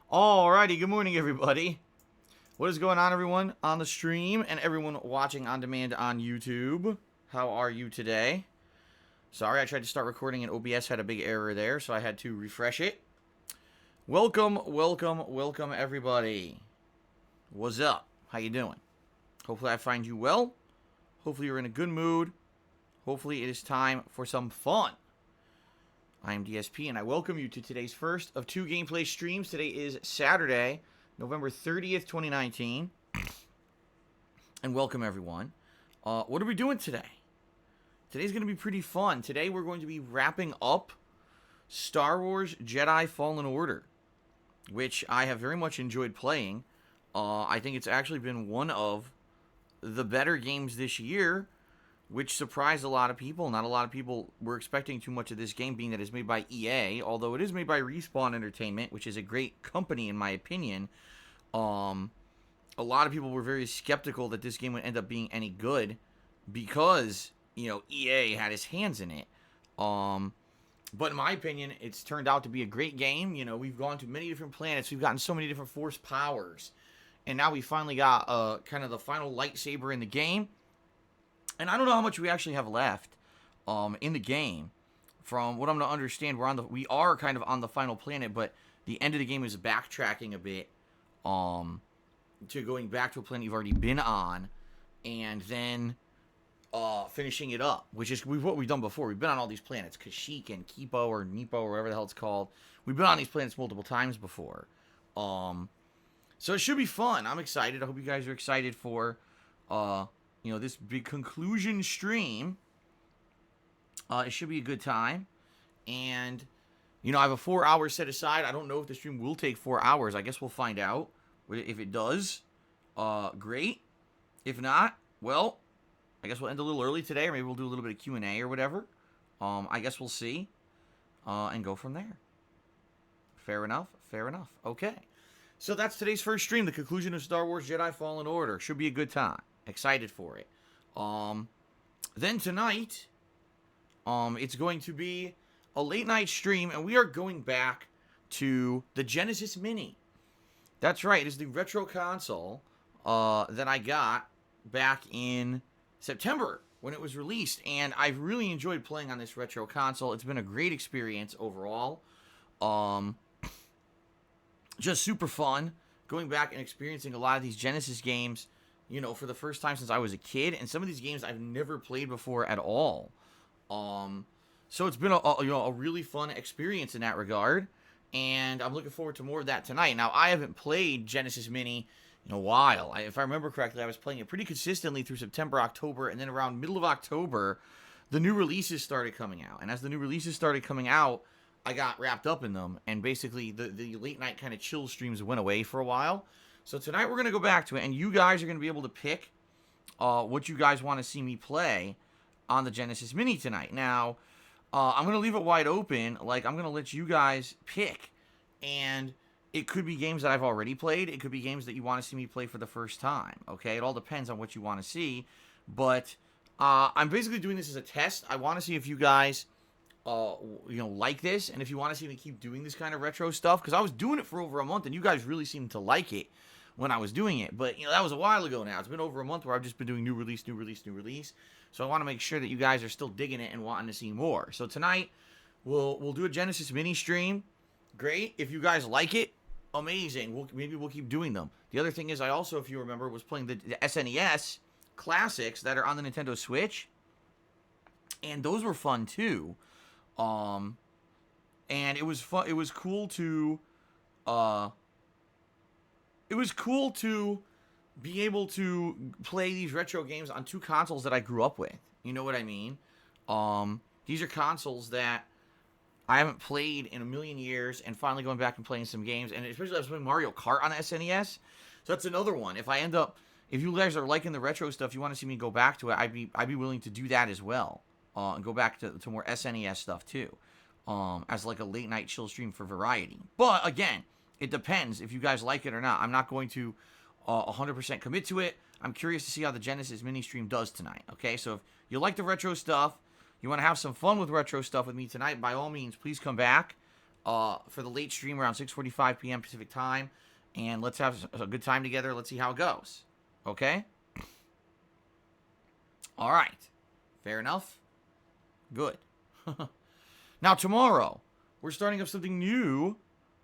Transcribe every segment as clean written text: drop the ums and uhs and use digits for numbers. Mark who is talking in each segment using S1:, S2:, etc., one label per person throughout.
S1: Alrighty, good morning everybody. What is going on everyone on the stream and everyone watching on demand on YouTube? How are you today? Sorry, I tried to start recording and OBS had a big error there, so I had to refresh it. Welcome everybody. What's up? How you doing? Hopefully I find you well. Hopefully you're in a good mood. Hopefully it is time for some fun. I am DSP, and I welcome you to today's first of two gameplay streams. Today is Saturday, November 30th, 2019. And welcome, everyone. What are we doing today? Today's going to be pretty fun. Today we're going to be wrapping up Star Wars Jedi Fallen Order, which I have very much enjoyed playing. I think it's actually been one of the better games this year, which surprised a lot of people. Not a lot of people were expecting too much of this game, being that it's made by EA, although it is made by Respawn Entertainment, which is a great company in my opinion. A lot of people were very skeptical that this game would end up being any good because, you know, EA had his hands in it. But in my opinion, it's turned out to be a great game. You know, we've gone to many different planets, we've gotten so many different force powers, and now we finally got kind of the final lightsaber in the game. And I don't know how much we actually have left in the game. From what I'm going to understand, we are kind of on the final planet, but the end of the game is backtracking a bit to going back to a planet you've already been on, and then finishing it up, which is what we've done before. We've been on all these planets, Kashyyyk and Kipo or Nepo or whatever the hell it's called. We've been on these planets multiple times before. So it should be fun. I'm excited. I hope you guys are excited for you know, this big conclusion stream. It should be a good time. And, you know, I have a 4 hours set aside. I don't know if the stream will take 4 hours. I guess we'll find out. If it does, great. If not, well, I guess we'll end a little early today, or maybe we'll do a little bit of Q&A or whatever. I guess we'll see. And go from there. Fair enough. Fair enough. Okay. So that's today's first stream, the conclusion of Star Wars Jedi Fallen Order. Should be a good time. Excited for it. Then tonight, it's going to be a late night stream, and we are going back to the Genesis Mini. That's right, it is the retro console that I got back in September when it was released, and I've really enjoyed playing on this retro console. It's been a great experience overall. Just super fun going back and experiencing a lot of these Genesis games, you know, for the first time since I was a kid, and some of these games I've never played before at all. So it's been a really fun experience in that regard, and I'm looking forward to more of that tonight. Now, I haven't played Genesis Mini in a while. If I remember correctly, I was playing it pretty consistently through September, October, and then around middle of October, the new releases started coming out. And as the new releases started coming out, I got wrapped up in them, and basically the late night kind of chill streams went away for a while. So tonight we're going to go back to it, and you guys are going to be able to pick what you guys want to see me play on the Genesis Mini tonight. Now, I'm going to leave it wide open. Like, I'm going to let you guys pick, and it could be games that I've already played. It could be games that you want to see me play for the first time, okay? It all depends on what you want to see, but I'm basically doing this as a test. I want to see if you guys, you know, like this, and if you want to see me keep doing this kind of retro stuff, because I was doing it for over a month, and you guys really seemed to like it when I was doing it. But, you know, that was a while ago now. It's been over a month where I've just been doing new release. So I want to make sure that you guys are still digging it and wanting to see more. So tonight, we'll do a Genesis Mini stream. Great. If you guys like it, amazing. Maybe we'll keep doing them. The other thing is, I also, if you remember, was playing the SNES Classics that are on the Nintendo Switch. And those were fun too. And it was fun. It was cool to be able to play these retro games on two consoles that I grew up with. You know what I mean? These are consoles that I haven't played in a million years, and finally going back and playing some games, and especially I was playing Mario Kart on the SNES. So that's another one. If you guys are liking the retro stuff, you want to see me go back to it, I'd be willing to do that as well. And go back to more SNES stuff too. As like a late night chill stream for variety. But again, it depends if you guys like it or not. I'm not going to 100% commit to it. I'm curious to see how the Genesis mini stream does tonight. Okay, so if you like the retro stuff, you want to have some fun with retro stuff with me tonight, by all means, please come back. for the late stream around 6:45 p.m. Pacific time, and let's have a good time together. Let's see how it goes. Okay? All right. Fair enough? Good. Now, tomorrow, we're starting up something new.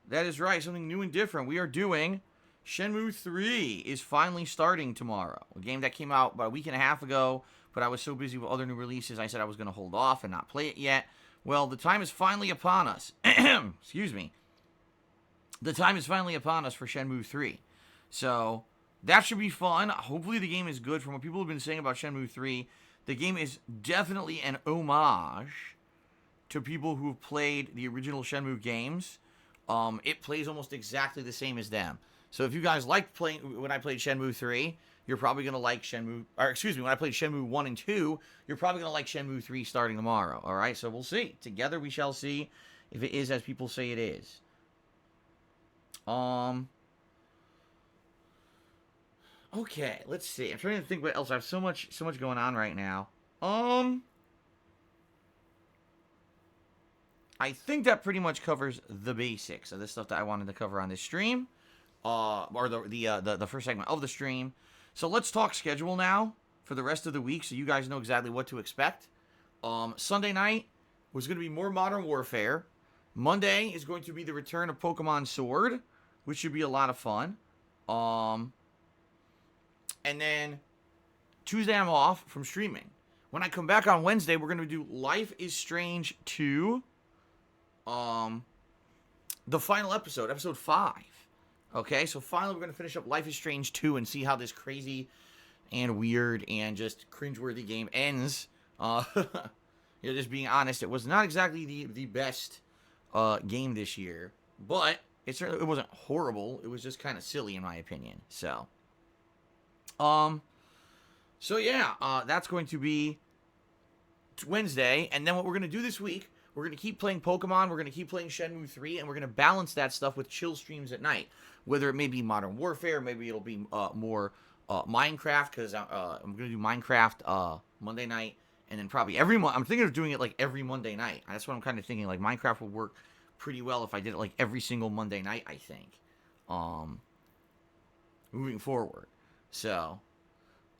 S1: That is right, something new and different. We are doing Shenmue 3 is finally starting tomorrow. A game that came out about a week and a half ago, but I was so busy with other new releases, I said I was going to hold off and not play it yet. Well, the time is finally upon us. Excuse me. The time is finally upon us for Shenmue 3. So, that should be fun. Hopefully the game is good. From what people have been saying about Shenmue 3, the game is definitely an homage to people who have played the original Shenmue games. It plays almost exactly the same as them. So if you guys liked playing when I played Shenmue 3, you're probably going to like when I played Shenmue 1 and 2, you're probably going to like Shenmue 3 starting tomorrow. All right, so we'll see. Together we shall see if it is as people say it is. Okay, let's see. I'm trying to think what else. I have so much going on right now. I think that pretty much covers the basics of the stuff that I wanted to cover on this stream. Or the first segment of the stream. So let's talk schedule now for the rest of the week so you guys know exactly what to expect. Sunday night was going to be more Modern Warfare. Monday is going to be the return of Pokemon Sword, which should be a lot of fun. And then Tuesday I'm off from streaming. When I come back on Wednesday, we're going to do Life is Strange 2. The final episode, episode 5. Okay, so finally we're going to finish up Life is Strange 2 and see how this crazy and weird and just cringeworthy game ends. Just being honest, it was not exactly the best game this year, but it wasn't horrible. It was just kind of silly in my opinion. So yeah, that's going to be Wednesday, and then what we're going to do this week, we're going to keep playing Pokemon, we're going to keep playing Shenmue 3, and we're going to balance that stuff with chill streams at night. Whether it may be Modern Warfare, maybe it'll be more Minecraft, because I'm going to do Minecraft Monday night, and then probably every month. I'm thinking of doing it like every Monday night. That's what I'm kind of thinking. Like, Minecraft would work pretty well if I did it like every single Monday night, I think. Moving forward. So,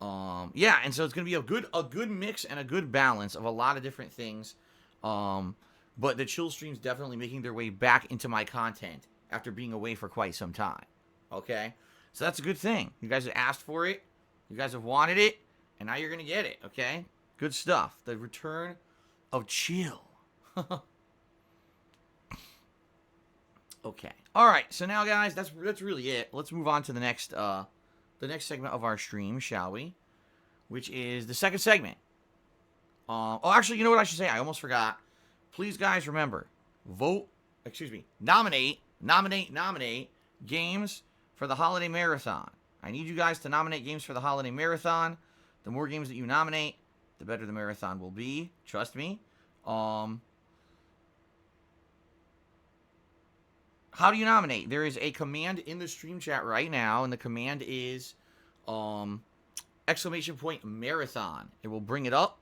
S1: yeah, and so it's going to be a good mix and a good balance of a lot of different things. But the chill streams definitely making their way back into my content after being away for quite some time. Okay? So that's a good thing. You guys have asked for it. You guys have wanted it. And now you're going to get it. Okay? Good stuff. The return of chill. Okay. Alright. So now, guys, that's really it. Let's move on to the next segment of our stream, shall we? Which is the second segment. Actually, you know what I should say? I almost forgot. Please, guys, remember, nominate games for the Holiday Marathon. I need you guys to nominate games for the Holiday Marathon. The more games that you nominate, the better the marathon will be. Trust me. How do you nominate? There is a command in the stream chat right now, and the command is !marathon. It will bring it up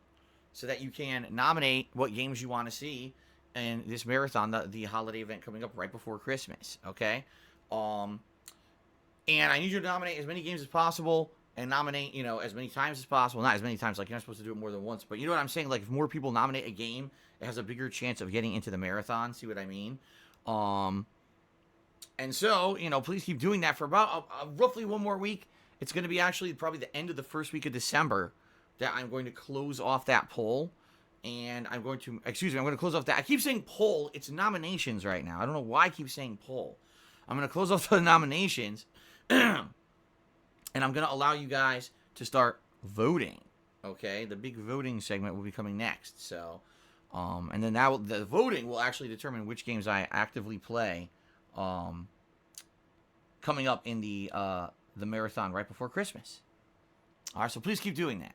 S1: so that you can nominate what games you want to see in this marathon, the holiday event coming up right before Christmas, okay? And I need you to nominate as many games as possible and nominate, as many times as possible. Not as many times, like you're not supposed to do it more than once, but you know what I'm saying? Like, if more people nominate a game, it has a bigger chance of getting into the marathon. See what I mean? And so, please keep doing that for about roughly one more week. It's going to be actually probably the end of the first week of December that I'm going to close off that poll. And I'm going to close off that. I keep saying poll. It's nominations right now. I don't know why I keep saying poll. I'm going to close off the nominations. And I'm going to allow you guys to start voting. Okay? The big voting segment will be coming next. So, and then the voting will actually determine which games I actively play coming up in the marathon right before Christmas. All right, so please keep doing that.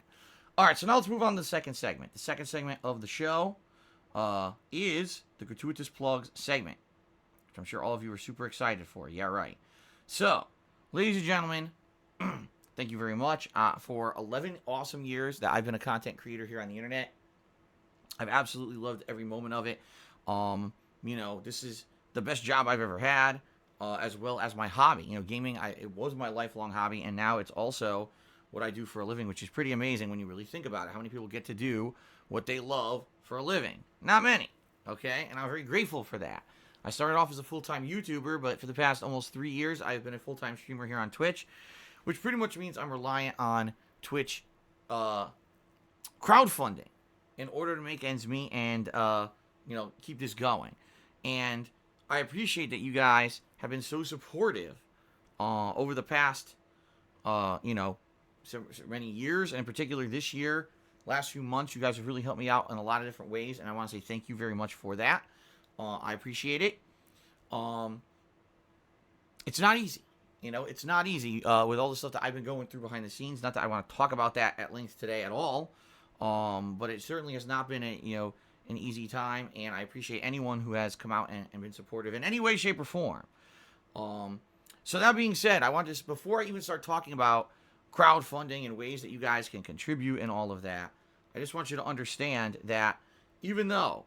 S1: All right, so now let's move on to the second segment. The second segment of the show is the gratuitous plugs segment, which I'm sure all of you are super excited for. Yeah, right. So, ladies and gentlemen, thank you very much for 11 awesome years that I've been a content creator here on the internet. I've absolutely loved every moment of it. This is the best job I've ever had, as well as my hobby. You know, gaming, it was my lifelong hobby, and now it's also what I do for a living, which is pretty amazing when you really think about it. How many people get to do what they love for a living? Not many, okay? And I'm very grateful for that. I started off as a full-time YouTuber, but for the past almost 3 years, I've been a full-time streamer here on Twitch, which pretty much means I'm reliant on Twitch crowdfunding in order to make ends meet and, keep this going. And I appreciate that you guys have been so supportive over the past, so many years, and in particular this year, last few months. You guys have really helped me out in a lot of different ways, and I want to say thank you very much for that. I appreciate it. It's not easy. It's not easy with all the stuff that I've been going through behind the scenes. Not that I want to talk about that at length today at all, but it certainly has not been an easy time, and I appreciate anyone who has come out and been supportive in any way, shape, or form. So that being said, I want to just, before I even start talking about crowdfunding and ways that you guys can contribute and all of that, I just want you to understand that even though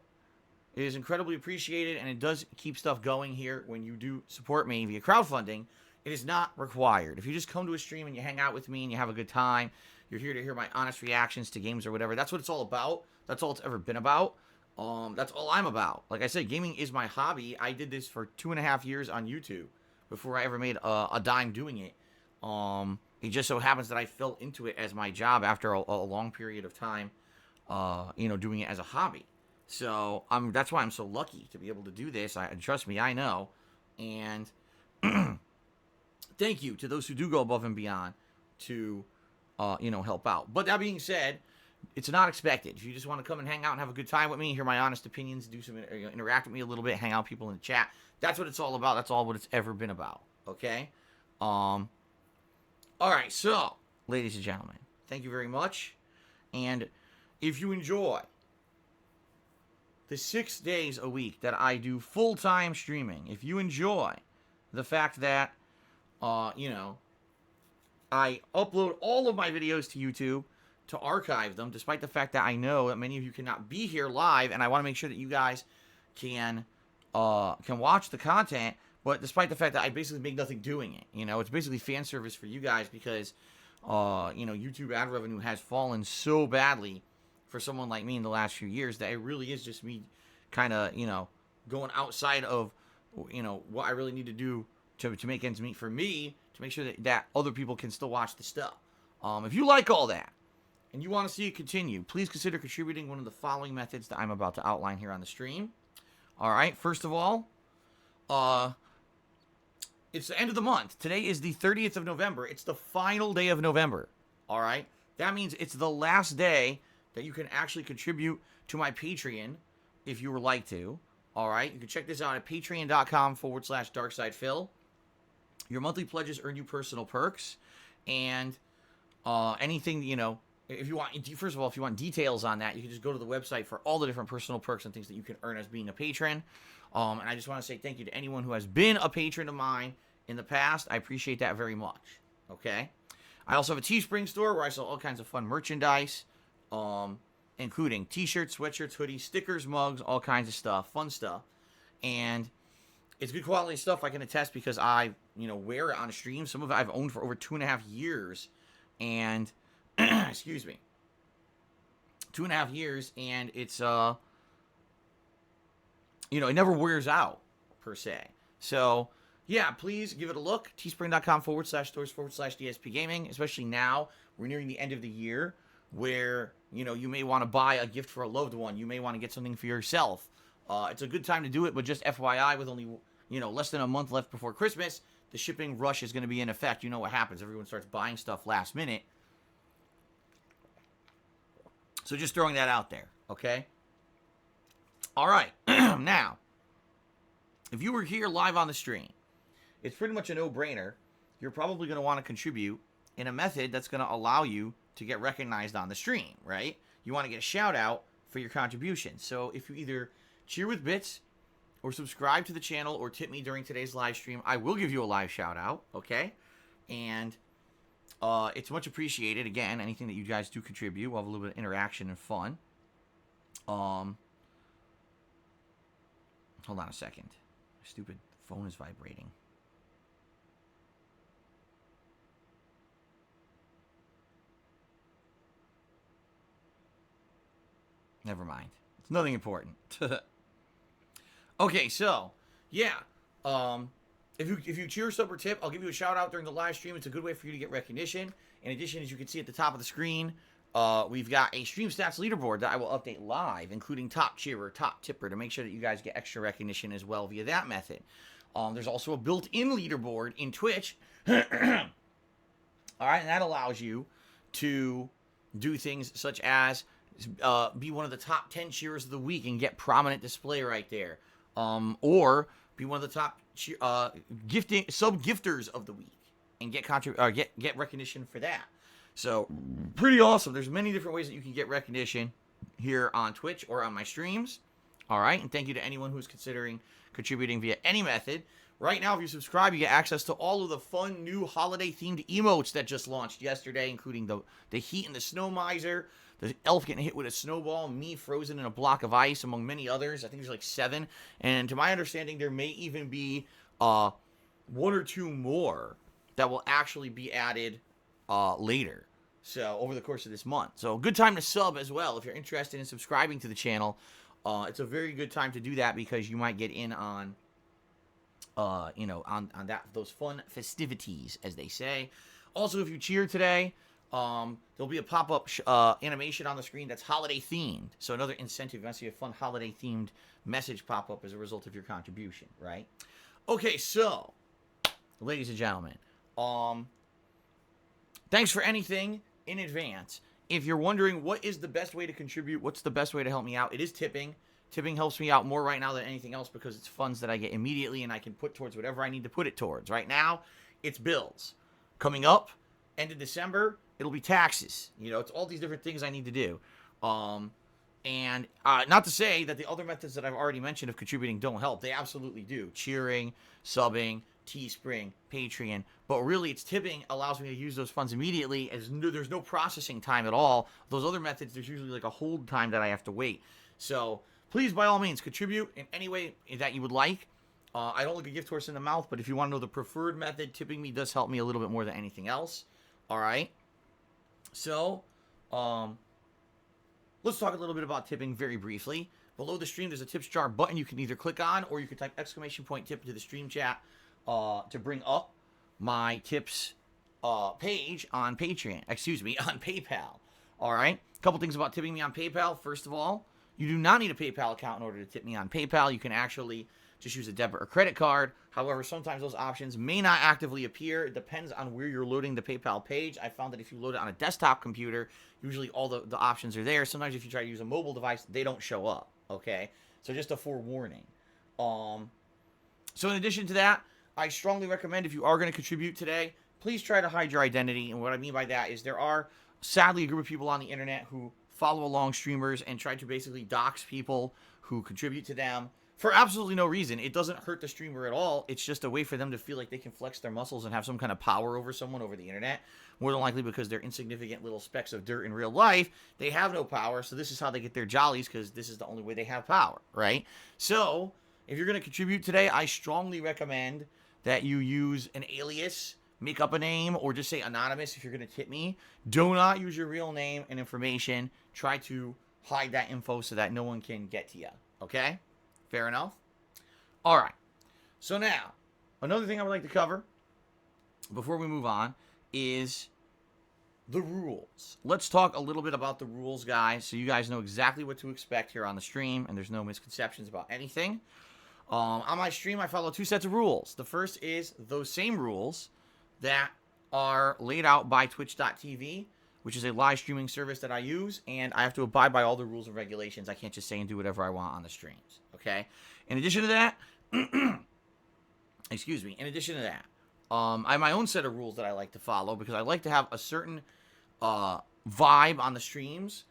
S1: it is incredibly appreciated and it does keep stuff going here when you do support me via crowdfunding, it is not required. If you just come to a stream and you hang out with me and you have a good time, you're here to hear my honest reactions to games or whatever, that's what it's all about. That's all it's ever been about. That's all I'm about. Like I said, gaming is my hobby. I did this for 2.5 years on YouTube before I ever made a dime doing it. It just so happens that I fell into it as my job after a long period of time, doing it as a hobby. So that's why I'm so lucky to be able to do this. Trust me, I know. And thank you to those who do go above and beyond to, help out. But that being said, it's not expected. If you just want to come and hang out and have a good time with me, hear my honest opinions, do some interact with me a little bit, hang out with people in the chat, that's what it's all about. That's all what it's ever been about. Okay? All right, so, ladies and gentlemen, thank you very much. And if you enjoy the 6 days a week that I do full-time streaming, if you enjoy the fact that, I upload all of my videos to YouTube to archive them, despite the fact that I know that many of you cannot be here live, and I want to make sure that you guys can watch the content, but despite the fact that I basically make nothing doing it. It's basically fan service for you guys because, YouTube ad revenue has fallen so badly for someone like me in the last few years that it really is just me kind of, going outside of, what I really need to do to make ends meet for me, to make sure that other people can still watch the stuff. If you like all that and you want to see it continue, please consider contributing one of the following methods that I'm about to outline here on the stream. All right, first of all, it's the end of the month. Today is the 30th of November. It's the final day of November. All right, that means it's the last day that you can actually contribute to my Patreon if you would like to. All right, you can check this out at patreon.com/darksidephil. Your monthly pledges earn you personal perks, and anything, if you want, first of all, if you want details on that, you can just go to the website for all the different personal perks and things that you can earn as being a patron. And I just want to say thank you to anyone who has been a patron of mine in the past. I appreciate that very much. Okay. I also have a Teespring store where I sell all kinds of fun merchandise, including t-shirts, sweatshirts, hoodies, stickers, mugs, all kinds of stuff, fun stuff. And it's good quality stuff, I can attest, because I, wear it on stream. Some of it I've owned for over 2.5 years. And, excuse me, 2.5 years, and it's, it never wears out, per se. So, yeah, please give it a look. Teespring.com/stores/DSPGaming, especially now. We're nearing the end of the year where, you may want to buy a gift for a loved one. You may want to get something for yourself. It's a good time to do it, but just FYI, with only, less than a month left before Christmas, the shipping rush is going to be in effect. You know what happens. Everyone starts buying stuff last minute. So just throwing that out there, okay? All right. Now, if you were here live on the stream, it's pretty much a no-brainer. You're probably going to want to contribute in a method that's going to allow you to get recognized on the stream, right? You want to get a shout-out for your contribution. So if you either cheer with bits or subscribe to the channel or tip me during today's live stream, I will give you a live shout-out, okay? And it's much appreciated. Again, anything that you guys do contribute, we'll have a little bit of interaction and fun. Hold on a second. stupid phone is vibrating. Never mind. It's nothing important. Okay, so yeah. If you cheer, sub, or tip, I'll give you a shout out during the live stream. It's a good way for you to get recognition. In addition, as you can see at the top of the screen, we've got a stream stats leaderboard that I will update live, including top cheerer, top tipper, to make sure that you guys get extra recognition as well via that method. There's also a built-in leaderboard in Twitch. All right, and that allows you to do things such as be one of the top 10 cheerers of the week and get prominent display right there. Or be one of the top sub-gifters of the week and get recognition for that. So, pretty awesome. There's many different ways that you can get recognition here on Twitch or on my streams. All right, and thank you to anyone who's considering contributing via any method. Right now, if you subscribe, you get access to all of the fun new holiday-themed emotes that just launched yesterday, including the Heat and the Snow Miser, the elf getting hit with a snowball, me frozen in a block of ice, among many others. I think there's like 7. And to my understanding, there may even be 1 or 2 more that will actually be added later. So, over the course of this month. So, good time to sub as well. If you're interested in subscribing to the channel, it's a very good time to do that because you might get in on on those fun festivities, as they say. Also, if you cheer today, there'll be a pop-up animation on the screen that's holiday-themed. So another incentive. You want to see a fun holiday-themed message pop up as a result of your contribution, right? Okay, so, ladies and gentlemen, thanks for anything in advance. If you're wondering what is the best way to contribute, what's the best way to help me out, it is tipping. Tipping helps me out more right now than anything else because it's funds that I get immediately and I can put towards whatever I need to put it towards. Right now, it's bills. Coming up, end of December, it'll be taxes. It's all these different things I need to do. And not to say that the other methods that I've already mentioned of contributing don't help. They absolutely do. Cheering, subbing, Teespring, Patreon. But really, it's tipping allows me to use those funds immediately as there's no processing time at all. Those other methods, there's usually like a hold time that I have to wait. So please, by all means, contribute in any way that you would like. I don't look a gift horse in the mouth, but if you want to know the preferred method, tipping me does help me a little bit more than anything else. All right. So, let's talk a little bit about tipping very briefly. Below the stream, there's a tips jar button you can either click on, or you can type !tip into the stream chat to bring up my tips page on Patreon. On PayPal. All right. A couple things about tipping me on PayPal. First of all, you do not need a PayPal account in order to tip me on PayPal. You can actually just use a debit or credit card. However, sometimes those options may not actively appear. It depends on where you're loading the PayPal page. I found that if you load it on a desktop computer, usually all the options are there. Sometimes if you try to use a mobile device, they don't show up, okay? So just a forewarning. So in addition to that, I strongly recommend if you are going to contribute today, please try to hide your identity. And what I mean by that is there are, sadly, a group of people on the internet who follow along streamers and try to basically dox people who contribute to them for absolutely no reason. It doesn't hurt the streamer at all. It's just a way for them to feel like they can flex their muscles and have some kind of power over someone over the internet. More than likely because they're insignificant little specks of dirt in real life. They have no power, so this is how they get their jollies because this is the only way they have power, right? So, if you're going to contribute today, I strongly recommend that you use an alias, make up a name, or just say anonymous if you're going to tip me. Do not use your real name and information. Try to hide that info so that no one can get to you, okay? Fair enough? All right. So now, another thing I would like to cover before we move on is the rules. Let's talk a little bit about the rules, guys, so you guys know exactly what to expect here on the stream, and there's no misconceptions about anything. On my stream, I follow 2 sets of rules. The first is those same rules that are laid out by Twitch.tv, which is a live streaming service that I use, and I have to abide by all the rules and regulations. I can't just say and do whatever I want on the streams, okay? In addition to that, I have my own set of rules that I like to follow because I like to have a certain vibe on the streams.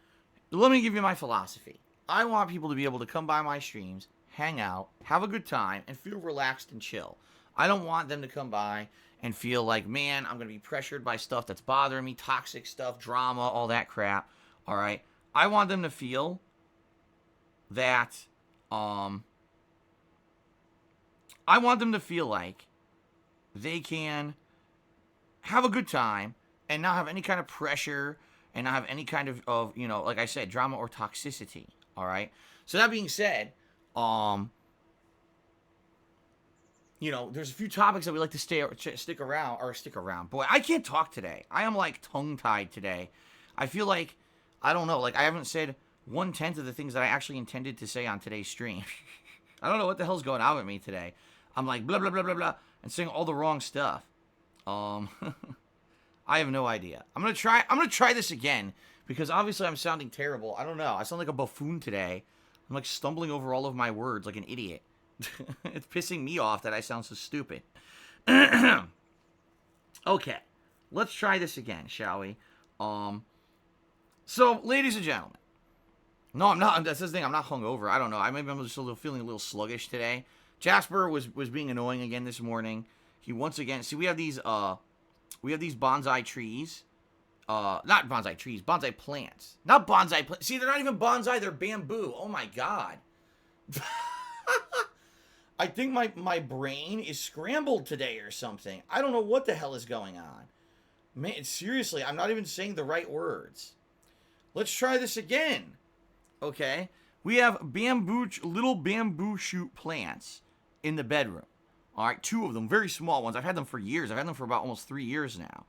S1: Let me give you my philosophy. I want people to be able to come by my streams, hang out, have a good time, and feel relaxed and chill. I don't want them to come by and feel like, man, I'm going to be pressured by stuff that's bothering me, toxic stuff, drama, all that crap, all right? I want them to feel that I'm I want them to feel like they can have a good time and not have any kind of pressure and not have any kind of you know, like I said, drama or toxicity. All right. So that being said, you know, there's a few topics that we like to stick around. Boy, I can't talk today. I am like tongue-tied today. I feel like, I don't know, like I haven't said 1/10 of the things that I actually intended to say on today's stream. I don't know what the hell's going on with me today. I'm like blah, blah, blah, blah, blah, and saying all the wrong stuff. I have no idea. I'm going to try this again, because obviously I'm sounding terrible. I don't know. I sound like a buffoon today. I'm like stumbling over all of my words like an idiot. It's pissing me off that I sound so stupid. Okay, let's try this again, shall we? So, ladies and gentlemen, no, I'm not. That's the thing. I'm not hungover. I don't know. Maybe I'm just feeling a little sluggish today. Jasper was being annoying again this morning. He once again. See, we have these bonsai trees. Not bonsai trees. Bonsai plants. Not bonsai plants. See, they're not even bonsai. They're bamboo. Oh my god. I think my brain is scrambled today or something. I don't know what the hell is going on. Man, seriously, I'm not even saying the right words. Let's try this again. Okay? We have little bamboo shoot plants in the bedroom. All right, 2 of them, very small ones. I've had them for years. I've had them for about almost 3 years now.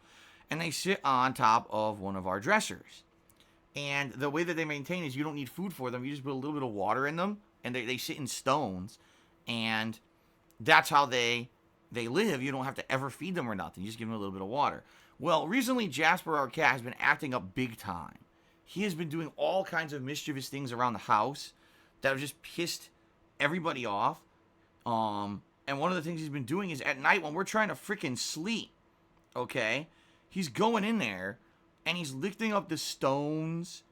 S1: And they sit on top of one of our dressers. And the way that they maintain is you don't need food for them. You just put a little bit of water in them, and they sit in stones. And that's how they live. You don't have to ever feed them or nothing. You just give them a little bit of water. Well, recently, Jasper, our cat, has been acting up big time. He has been doing all kinds of mischievous things around the house that have just pissed everybody off. And one of the things he's been doing is at night when we're trying to freaking sleep, okay, he's going in there and he's lifting up the stones,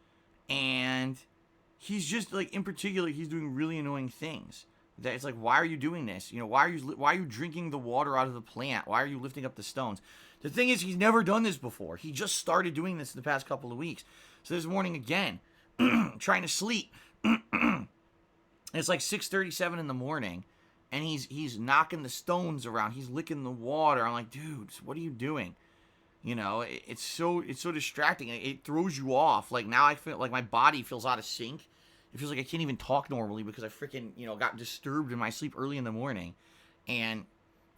S1: and he's just like, in particular, he's doing really annoying things. That it's like, why are you doing this? You know, why are you drinking the water out of the plant? Why are you lifting up the stones? The thing is, he's never done this before. He just started doing this in the past couple of weeks. So this morning again, trying to sleep. It's like 6:37 in the morning, and he's knocking the stones around. He's licking the water. I'm like, dude, what are you doing? You know, it's so distracting. It throws you off. Like, now I feel like my body feels out of sync. It feels like I can't even talk normally because I freaking, you know, got disturbed in my sleep early in the morning. And,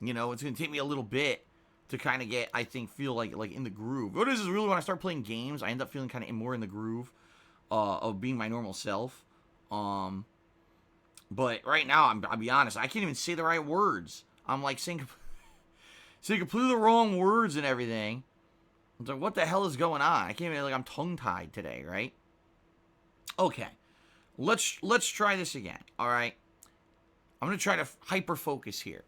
S1: you know, it's going to take me a little bit to kind of get, I think, feel like in the groove. What it is really when I start playing games, I end up feeling kind of more in the groove of being my normal self. But right now, I'll be honest, I can't even say the right words. I'm like saying completely the wrong words and everything. I'm like, what the hell is going on? I can't even, like, I'm tongue-tied today, right? Okay. Let's try this again, all right? I'm going to try to hyper-focus here.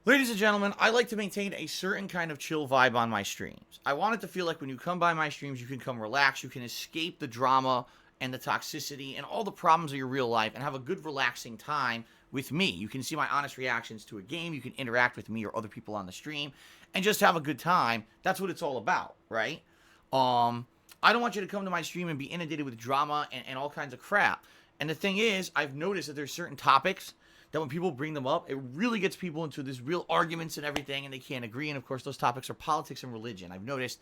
S1: Ladies and gentlemen, I like to maintain a certain kind of chill vibe on my streams. I want it to feel like when you come by my streams, you can come relax, you can escape the drama and the toxicity and all the problems of your real life and have a good, relaxing time with me. You can see my honest reactions to a game, you can interact with me or other people on the stream, and just have a good time. That's what it's all about, right? I don't want you to come to my stream and be inundated with drama and all kinds of crap. And the thing is, I've noticed that there's certain topics that when people bring them up, it really gets people into this real arguments and everything, and they can't agree. And of course, those topics are politics and religion. I've noticed,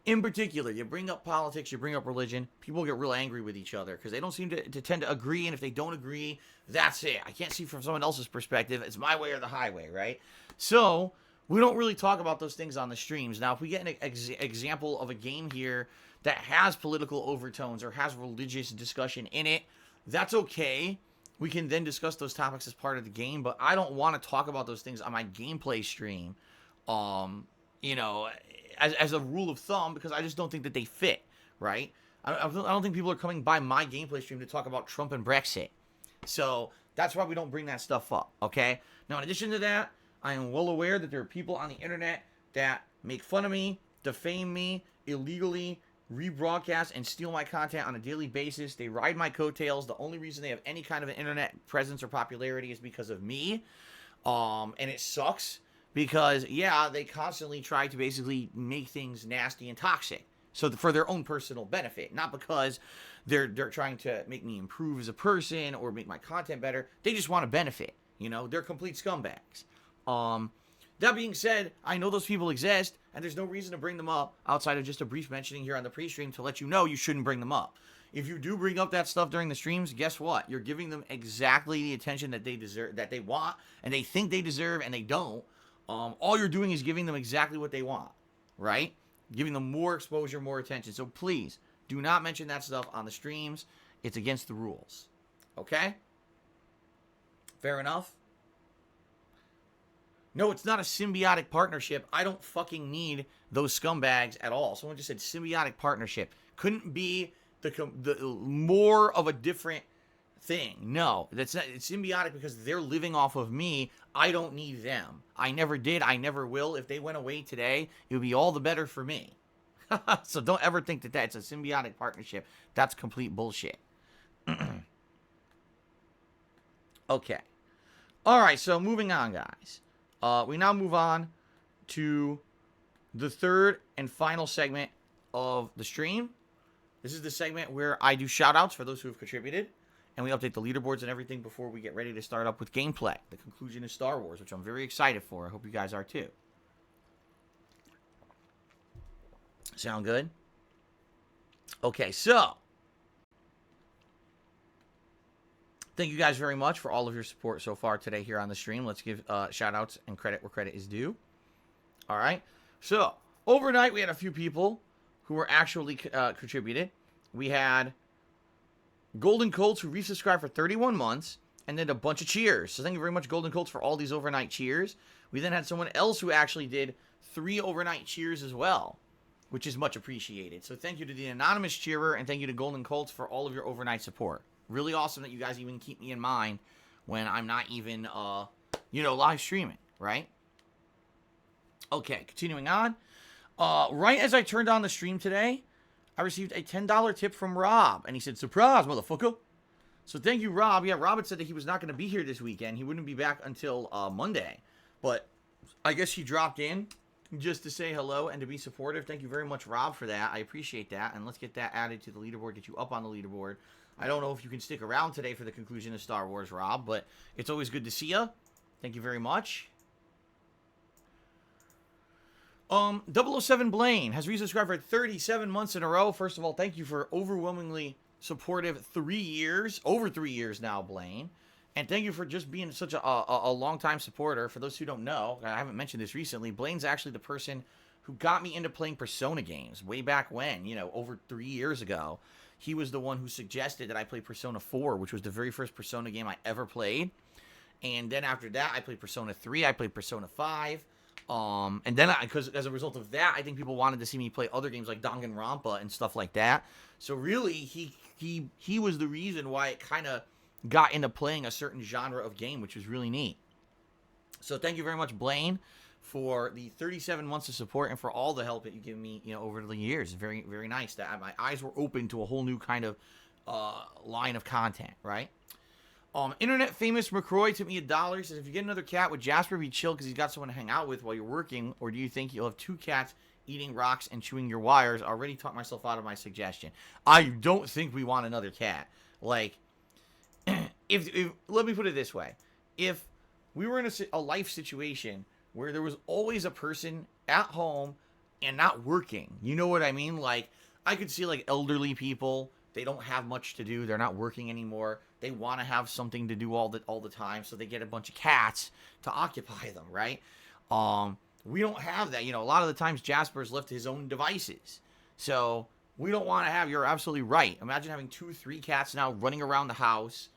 S1: in particular, you bring up politics, you bring up religion, people get real angry with each other because they don't seem to tend to agree. And if they don't agree, that's it. I can't see from someone else's perspective. It's my way or the highway, right? So we don't really talk about those things on the streams. Now, if we get an example of a game here that has political overtones or has religious discussion in it, that's okay. We can then discuss those topics as part of the game, but I don't want to talk about those things on my gameplay stream, you know, as a rule of thumb, because I just don't think that they fit, right? I don't think people are coming by my gameplay stream to talk about Trump and Brexit. So that's why we don't bring that stuff up, okay? Now, in addition to that, I am well aware that there are people on the internet that make fun of me, defame me, illegally rebroadcast and steal my content on a daily basis. They ride my coattails. The only reason they have any kind of an internet presence or popularity is because of me. And it sucks because, yeah, they constantly try to basically make things nasty and toxic. So for their own personal benefit, not because they're trying to make me improve as a person or make my content better. They just want to benefit. You know, they're complete scumbags. That being said, I know those people exist, and there's no reason to bring them up outside of just a brief mentioning here on the pre-stream to let you know you shouldn't bring them up. If you do bring up that stuff during the streams, guess what? You're giving them exactly the attention that they deserve, that they want, and they think they deserve, and they don't. All you're doing is giving them exactly what they want, right? Giving them more exposure, more attention. So please, do not mention that stuff on the streams. It's against the rules. Okay? Fair enough? No, it's not a symbiotic partnership. I don't fucking need those scumbags at all. Someone just said symbiotic partnership. Couldn't be the more of a different thing. No, that's not. It's symbiotic because they're living off of me. I don't need them. I never did. I never will. If they went away today, it would be all the better for me. So don't ever think that that's a symbiotic partnership. That's complete bullshit. Okay. All right, so moving on, guys. We now move on to the third and final segment of the stream. This is the segment where I do shout-outs for those who have contributed, and we update the leaderboards and everything before we get ready to start up with gameplay. The conclusion is Star Wars, which I'm very excited for. I hope you guys are too. Sound good? Okay, so thank you guys very much for all of your support so far today here on the stream. Let's give shout-outs and credit where credit is due. All right. So, overnight, we had a few people who were actually contributed. We had Golden Colts, who resubscribed for 31 months, and then a bunch of cheers. So, thank you very much, Golden Colts, for all these overnight cheers. We then had someone else who actually did 3 overnight cheers as well, which is much appreciated. So, thank you to the anonymous cheerer, and thank you to Golden Colts for all of your overnight support. Really awesome that you guys even keep me in mind when I'm not even, live streaming, right? Okay, continuing on. Right as I turned on the stream today, I received a $10 tip from Rob, and he said, "Surprise, motherfucker." So thank you, Rob. Yeah, Rob had said that he was not going to be here this weekend. He wouldn't be back until Monday, but I guess he dropped in just to say hello and to be supportive. Thank you very much, Rob, for that. I appreciate that, and let's get that added to the leaderboard, get you up on the leaderboard. I don't know if you can stick around today for the conclusion of Star Wars, Rob, but it's always good to see you. Thank you very much. 007 Blaine has resubscribed for 37 months in a row. First of all, thank you for overwhelmingly supportive 3 years, over 3 years now, Blaine. And thank you for just being such a long-time supporter. For those who don't know, I haven't mentioned this recently, Blaine's actually the person who got me into playing Persona games way back when, over 3 years ago. He was the one who suggested that I play Persona 4, which was the very first Persona game I ever played. And then after that, I played Persona 3, I played Persona 5. And then, because as a result of that, I think people wanted to see me play other games like Danganronpa and stuff like that. So really, he was the reason why it kind of got into playing a certain genre of game, which was really neat. So thank you very much, Blaine, for the 37 months of support and for all the help that you give me, over the years. Very, very nice. That my eyes were open to a whole new kind of line of content, right? Internet famous McCroy took me $1. Says, if you get another cat, would Jasper be chill because he's got someone to hang out with while you're working, or do you think you'll have 2 cats eating rocks and chewing your wires? I already talked myself out of my suggestion. I don't think we want another cat. Like, if let me put it this way: if we were in a life situation where there was always a person at home and not working, you know what I mean? Like, I could see like elderly people. They don't have much to do. They're not working anymore. They want to have something to do all the time, so they get a bunch of cats to occupy them, right? We don't have that. A lot of the times Jasper's left his own devices. So we don't want to have, you're absolutely right. Imagine having 2-3 cats now running around the house,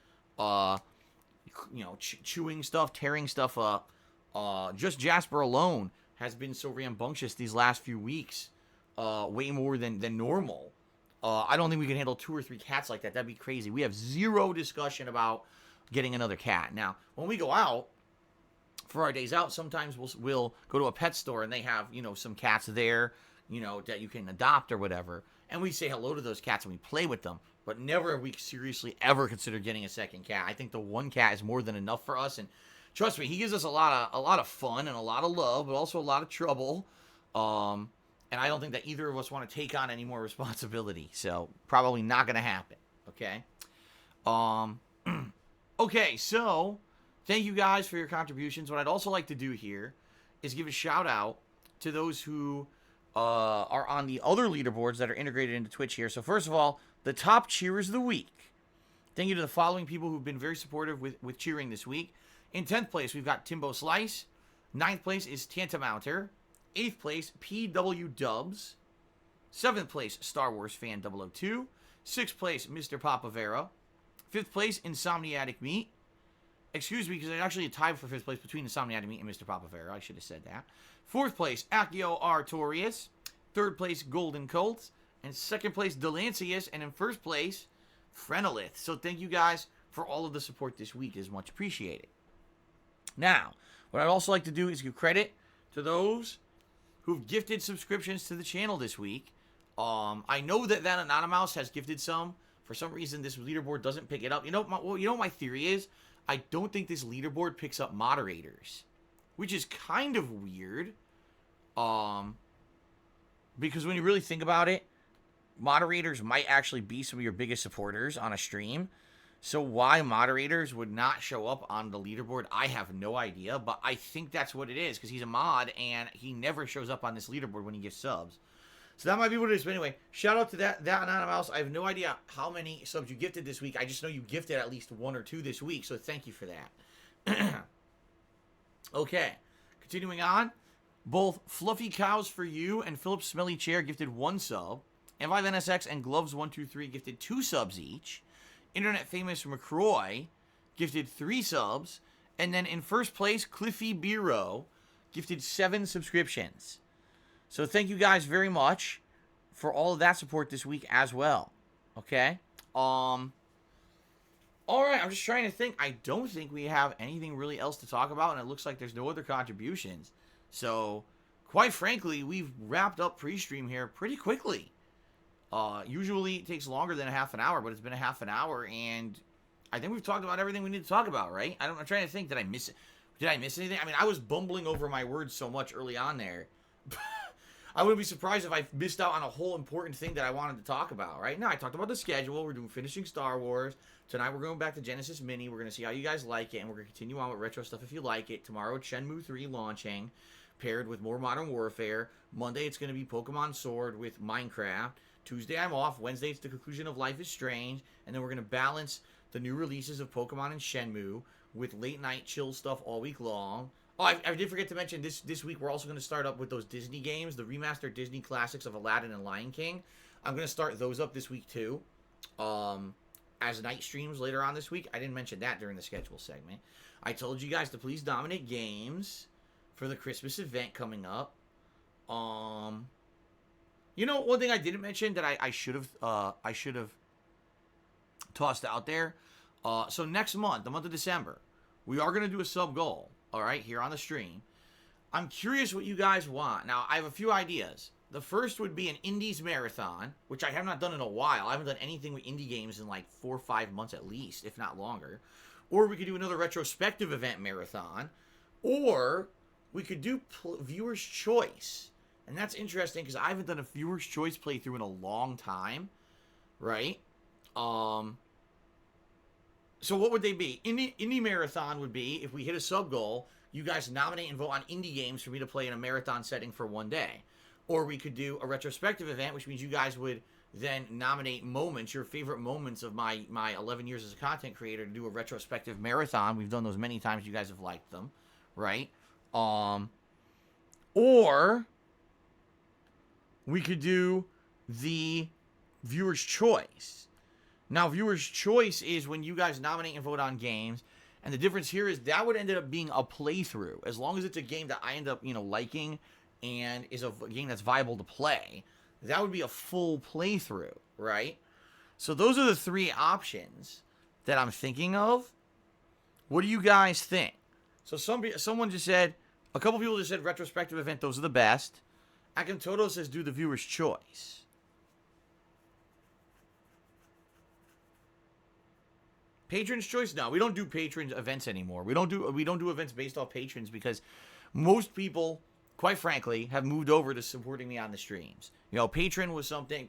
S1: chewing stuff, tearing stuff up. Just Jasper alone has been so rambunctious these last few weeks, way more than normal. I don't think we can handle 2 or 3 cats like that. That'd be crazy. We have zero discussion about getting another cat. Now, when we go out for our days out, sometimes we'll go to a pet store and they have, some cats there, that you can adopt or whatever. And we say hello to those cats and we play with them. But never have we seriously ever considered getting a second cat. I think the 1 cat is more than enough for us. And trust me, he gives us a lot of fun and a lot of love, but also a lot of trouble. And I don't think that either of us want to take on any more responsibility. So, probably not going to happen. Okay? Okay, so thank you guys for your contributions. What I'd also like to do here is give a shout out to those who are on the other leaderboards that are integrated into Twitch here. So first of all, the top cheerers of the week. Thank you to the following people who've been very supportive with cheering this week. In 10th place, we've got Timbo Slice. 9th place is Tantamounter. 8th place, PW Dubs. 7th place, Star Wars Fan 002. 6th place, Mr. Papavera. 5th place, Insomniatic Meat. Excuse me, because there's actually a tie for 5th place between Insomniatic Meat and Mr. Papavera. I should have said that. 4th place, Accio Artorius. 3rd place, Golden Colts. And 2nd place, Delancius. And in 1st place, Frenolith. So thank you guys for all of the support this week. It is much appreciated. Now, what I'd also like to do is give credit to those who've gifted subscriptions to the channel this week. I know that Anonymous has gifted some. For some reason, this leaderboard doesn't pick it up. You know what my theory is? I don't think this leaderboard picks up moderators, which is kind of weird. Because when you really think about it, moderators might actually be some of your biggest supporters on a stream. So why moderators would not show up on the leaderboard, I have no idea. But I think that's what it is, because he's a mod, and he never shows up on this leaderboard when he gives subs. So that might be what it is. But anyway, shout out to that Anonymous. I have no idea how many subs you gifted this week. I just know you gifted at least 1 or 2 this week, so thank you for that. Okay, continuing on. Both Fluffy Cows for You and Philip Smelly Chair gifted 1 sub. M5NSX and Gloves123 gifted 2 subs each. Internet Famous McCroy gifted 3 subs. And then in first place, Cliffy Bureau gifted 7 subscriptions. So thank you guys very much for all of that support this week as well. Okay? Alright, I'm just trying to think. I don't think we have anything really else to talk about, and it looks like there's no other contributions. So, quite frankly, we've wrapped up pre-stream here pretty quickly. Usually it takes longer than a half an hour, but it's been a half an hour, and I think we've talked about everything we need to talk about, right? I'm trying to think, did I miss anything? I mean, I was bumbling over my words so much early on there. I wouldn't be surprised if I missed out on a whole important thing that I wanted to talk about, right? No, I talked about the schedule. We're finishing Star Wars. Tonight we're going back to Genesis Mini. We're going to see how you guys like it, and we're going to continue on with retro stuff if you like it. Tomorrow, Shenmue 3 launching, paired with more Modern Warfare. Monday, it's going to be Pokemon Sword with Minecraft. Tuesday, I'm off. Wednesday, it's the conclusion of Life is Strange. And then we're going to balance the new releases of Pokemon and Shenmue with late-night chill stuff all week long. Oh, I did forget to mention, this week we're also going to start up with those Disney games, the remastered Disney classics of Aladdin and Lion King. I'm going to start those up this week, too, as night streams later on this week. I didn't mention that during the schedule segment. I told you guys to please dominate games for the Christmas event coming up. You know, one thing I didn't mention that I should have tossed out there. So next month, the month of December, we are going to do a sub goal, all right, here on the stream. I'm curious what you guys want. Now, I have a few ideas. The first would be an Indies Marathon, which I have not done in a while. I haven't done anything with indie games in like 4 or 5 months at least, if not longer. Or we could do another retrospective event marathon. Or we could do Viewer's Choice. And that's interesting because I haven't done a Viewer's Choice playthrough in a long time, right? So what would they be? Indie Marathon would be, if we hit a sub goal, you guys nominate and vote on indie games for me to play in a marathon setting for 1 day. Or we could do a retrospective event, which means you guys would then nominate moments, your favorite moments of my 11 years as a content creator, to do a retrospective marathon. We've done those many times. You guys have liked them, right? Or we could do the Viewer's Choice. Now, Viewer's Choice is when you guys nominate and vote on games. And the difference here is that would end up being a playthrough. As long as it's a game that I end up, liking and is a game that's viable to play, that would be a full playthrough, right? So those are the 3 options that I'm thinking of. What do you guys think? So someone just said, a couple people just said retrospective event, those are the best. Akintoto says do the Viewer's Choice. Patron's Choice? No, we don't do patron events anymore. We don't do events based off patrons because most people, quite frankly, have moved over to supporting me on the streams. Patreon was something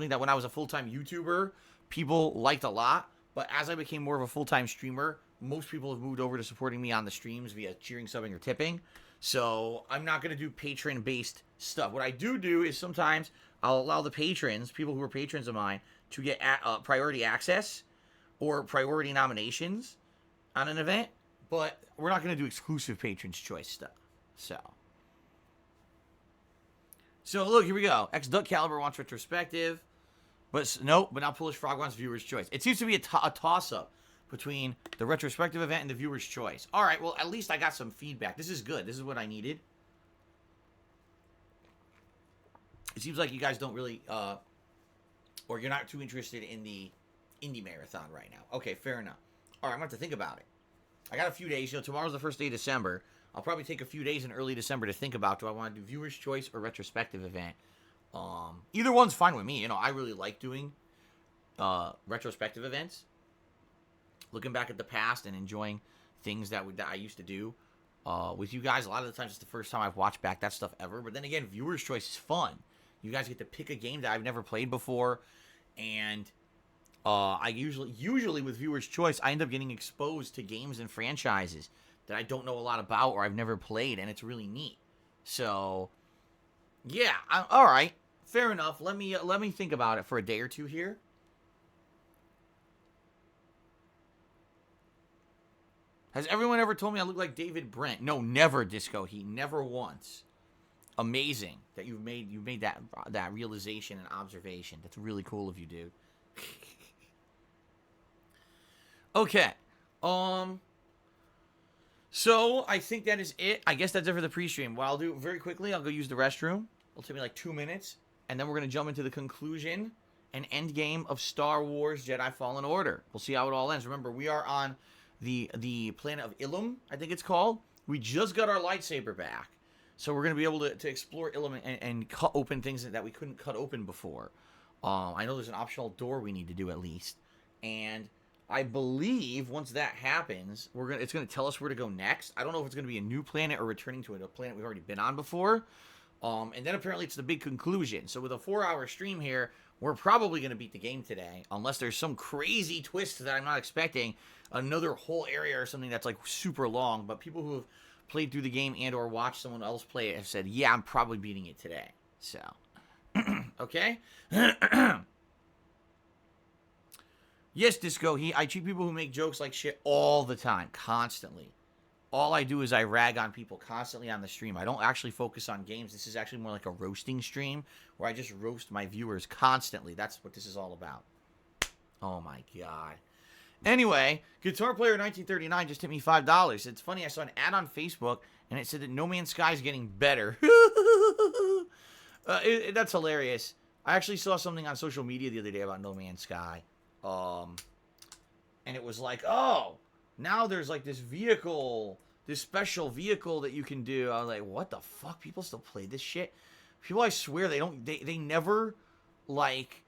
S1: that when I was a full-time YouTuber, people liked a lot. But as I became more of a full-time streamer, most people have moved over to supporting me on the streams via cheering, subbing, or tipping. So I'm not going to do patron-based stuff. What I do is sometimes I'll allow the patrons, people who are patrons of mine, to get priority access or priority nominations on an event. But we're not going to do exclusive Patrons Choice stuff. So look, here we go. X-Duck Caliber wants retrospective. But nope, but now Polish Frog wants viewer's choice. It seems to be a toss-up between the retrospective event and the viewer's choice. All right, well, at least I got some feedback. This is good. This is what I needed. It seems like you guys don't really, or you're not too interested in the indie marathon right now. Okay, fair enough. All right, I'm going to have to think about it. I got a few days. Tomorrow's the first day of December. I'll probably take a few days in early December to think about, do I want to do viewer's choice or retrospective event? Either one's fine with me. I really like doing retrospective events. Looking back at the past and enjoying things that I used to do with you guys. A lot of the times it's the first time I've watched back that stuff ever. But then again, viewer's choice is fun. You guys get to pick a game that I've never played before. And I usually with viewer's choice, I end up getting exposed to games and franchises that I don't know a lot about or I've never played. And it's really neat. So, yeah. All right. Fair enough. Let me think about it for a day or two here. Has everyone ever told me I look like David Brent? No, never, Disco Heat. Never once. Amazing that you've made that realization and observation. That's really cool of you, dude. Okay. So I think that is it. I guess that's it for the pre-stream. What I'll do very quickly, I'll go use the restroom. It'll take me like 2 minutes, and then we're gonna jump into the conclusion and end game of Star Wars Jedi Fallen Order. We'll see how it all ends. Remember, we are on the planet of Ilum, I think it's called. We just got our lightsaber back. So we're going to be able to explore Ilum and cut open things that we couldn't cut open before. I know there's an optional door we need to do at least. And I believe once that happens, it's going to tell us where to go next. I don't know if it's going to be a new planet or returning to a planet we've already been on before. And then apparently it's the big conclusion. So with a 4-hour stream here, we're probably going to beat the game today. Unless there's some crazy twist that I'm not expecting. Another whole area or something that's like super long. But people who have played through the game and or watched someone else play it have said, yeah, I'm probably beating it today. So, okay. Yes, Disco, I treat people who make jokes like shit all the time, constantly. All I do is I rag on people constantly on the stream. I don't actually focus on games. This is actually more like a roasting stream where I just roast my viewers constantly. That's what this is all about. Oh my God. Anyway, Guitar Player 1939 just hit me $5. It's funny, I saw an ad on Facebook, and it said that No Man's Sky is getting better. That's hilarious. I actually saw something on social media the other day about No Man's Sky. And it was like, oh, now there's like this vehicle, this special vehicle that you can do. I was like, what the fuck? People still play this shit? People, I swear, they never, like,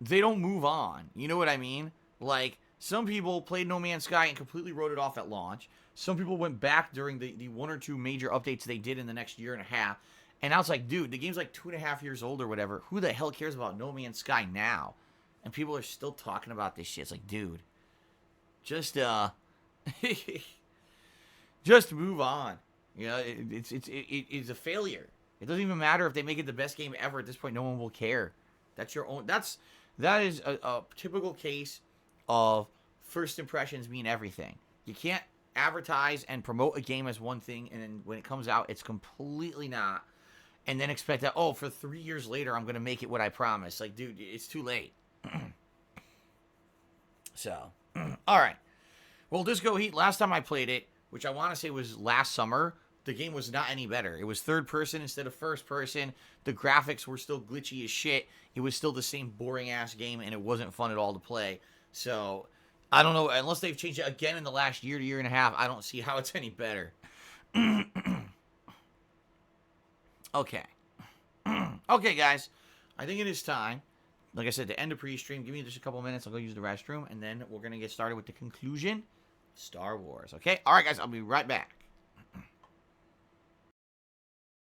S1: they don't move on. You know what I mean? Like, some people played No Man's Sky and completely wrote it off at launch. Some people went back during the 1 or 2 major updates they did in the next year and a half. And now it's like, dude, the game's like 2.5 years old or whatever. Who the hell cares about No Man's Sky now? And people are still talking about this shit. It's like, dude, just just move on. You know, it's a failure. It doesn't even matter if they make it the best game ever. At this point, no one will care. That's your own. That is a typical case of first impressions mean everything. You can't advertise and promote a game as one thing, and then when it comes out, it's completely not. And then expect that, oh, for 3 years later, I'm going to make it what I promised. Like, dude, it's too late. So, all right. Well, Disco Heat, last time I played it, which I want to say was last summer, the game was not any better. It was third person instead of first person. The graphics were still glitchy as shit. It was still the same boring-ass game, and it wasn't fun at all to play. So, I don't know. Unless they've changed it again in the last year to year and a half, I don't see how it's any better. Okay. Okay, guys. I think it is time, like I said, to end the pre-stream. Give me just a couple minutes. I'll go use the restroom, and then we're going to get started with the conclusion. Star Wars. Okay? All right, guys. I'll be right back.